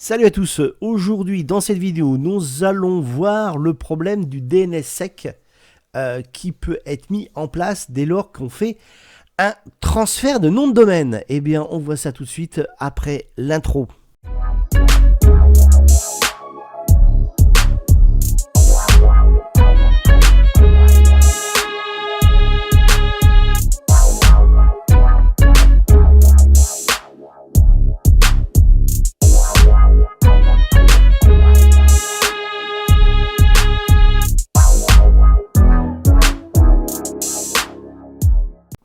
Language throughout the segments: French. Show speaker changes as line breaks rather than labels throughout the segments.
Salut à tous, aujourd'hui dans cette vidéo nous allons voir le problème du DNSSEC qui peut être mis en place dès lors qu'on fait un transfert de nom de domaine. Eh bien on voit ça tout de suite après l'intro.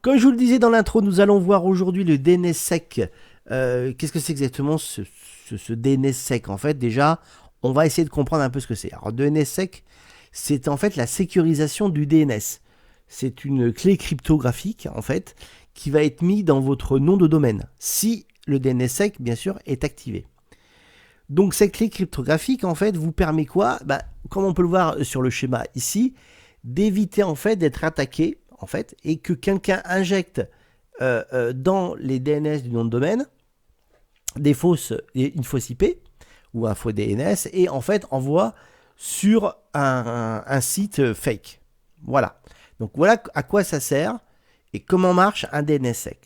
Comme je vous le disais dans l'intro, nous allons voir aujourd'hui le DNSSEC. Qu'est-ce que c'est exactement ce DNSSEC? En fait, déjà, on va essayer de comprendre un peu ce que c'est. Alors, DNSSEC, c'est en fait la sécurisation du DNS. C'est une clé cryptographique, en fait, qui va être mise dans votre nom de domaine, si le DNSSEC, bien sûr, est activé. Donc, cette clé cryptographique, en fait, vous permet quoi? Comme on peut le voir sur le schéma ici, d'éviter, en fait, d'être attaqué, en fait, et que quelqu'un injecte dans les DNS du nom de domaine une fausse IP ou un faux DNS et en fait envoie sur un site fake. Voilà. Donc voilà à quoi ça sert et comment marche un DNSSEC.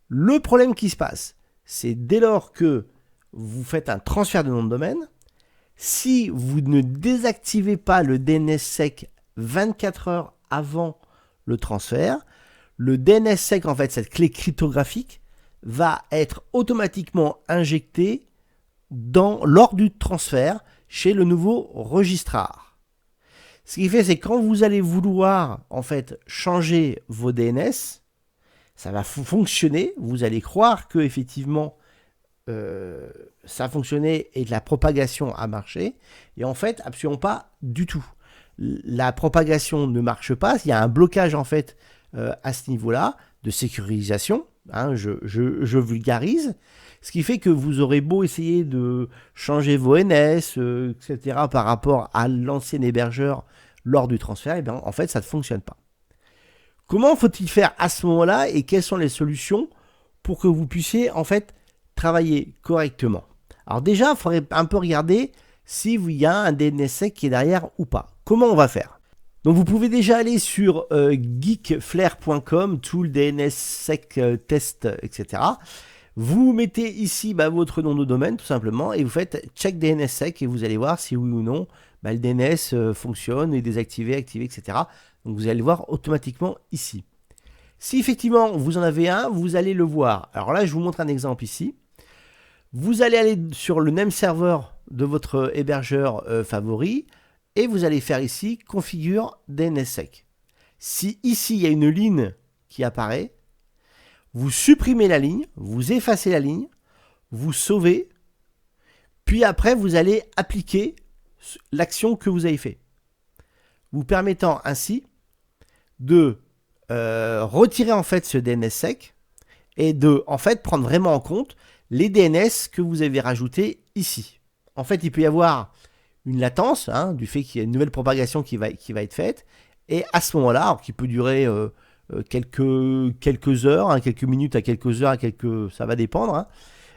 Le problème qui se passe, c'est dès lors que vous faites un transfert de nom de domaine, si vous ne désactivez pas le DNSSEC 24 heures avant le transfert, le DNSSEC, en fait, cette clé cryptographique, va être automatiquement injectée lors du transfert chez le nouveau registrar. Ce qui fait, c'est quand vous allez vouloir, en fait, changer vos DNS, ça va fonctionner, vous allez croire que, effectivement, ça a fonctionné et que la propagation a marché, et en fait, absolument pas du tout. La propagation ne marche pas, il y a un blocage en fait à ce niveau-là de sécurisation, hein, je vulgarise, ce qui fait que vous aurez beau essayer de changer vos NS, etc. par rapport à l'ancien hébergeur lors du transfert, et bien en fait ça ne fonctionne pas. Comment faut-il faire à ce moment-là et quelles sont les solutions pour que vous puissiez en fait travailler correctement? Alors déjà, il faudrait un peu regarder s'il y a un DNSSEC qui est derrière ou pas. Comment on va faire? Donc vous pouvez déjà aller sur geekflair.com, tool DNSSEC test, etc. Vous mettez ici votre nom de domaine tout simplement et vous faites check DNSSEC et vous allez voir si oui ou non le DNS fonctionne, est désactivé, activé, etc. Donc vous allez le voir automatiquement ici. Si effectivement vous en avez un, vous allez le voir. Alors là je vous montre un exemple ici. Vous allez aller sur le name server de votre hébergeur favori et vous allez faire ici configure DNSSEC. Si ici il y a une ligne qui apparaît, vous supprimez la ligne, vous effacez la ligne, vous sauvez, puis après vous allez appliquer l'action que vous avez fait, vous permettant ainsi de retirer en fait ce DNSSEC et de en fait prendre vraiment en compte les DNS que vous avez rajoutés ici. En fait, il peut y avoir une latence du fait qu'il y a une nouvelle propagation qui va être faite. Et à ce moment-là, qui peut durer quelques heures, quelques minutes à quelques heures, ça va dépendre.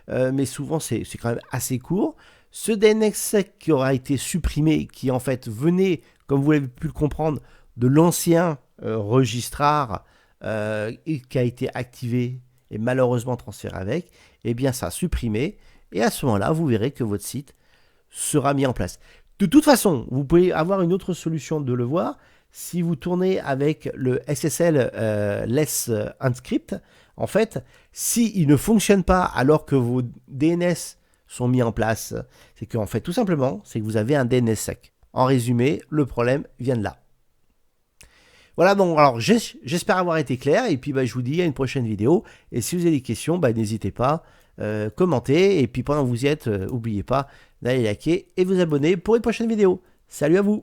Mais souvent, c'est quand même assez court. Ce DNSSEC qui aura été supprimé, qui en fait venait, comme vous l'avez pu le comprendre, de l'ancien registrar et qui a été activé et malheureusement transféré avec, eh bien ça a supprimé. Et à ce moment-là, vous verrez que votre site sera mis en place. De toute façon, vous pouvez avoir une autre solution de le voir. Si vous tournez avec le SSL Less Unscript, en fait, s'il ne fonctionne pas alors que vos DNS sont mis en place, c'est qu'en fait, tout simplement, c'est que vous avez un DNSSEC. En résumé, le problème vient de là. Voilà, bon, alors j'espère avoir été clair, et puis je vous dis à une prochaine vidéo. Et si vous avez des questions, n'hésitez pas, commentez, et puis pendant que vous y êtes, n'oubliez pas d'aller liker et vous abonner pour une prochaine vidéo. Salut à vous!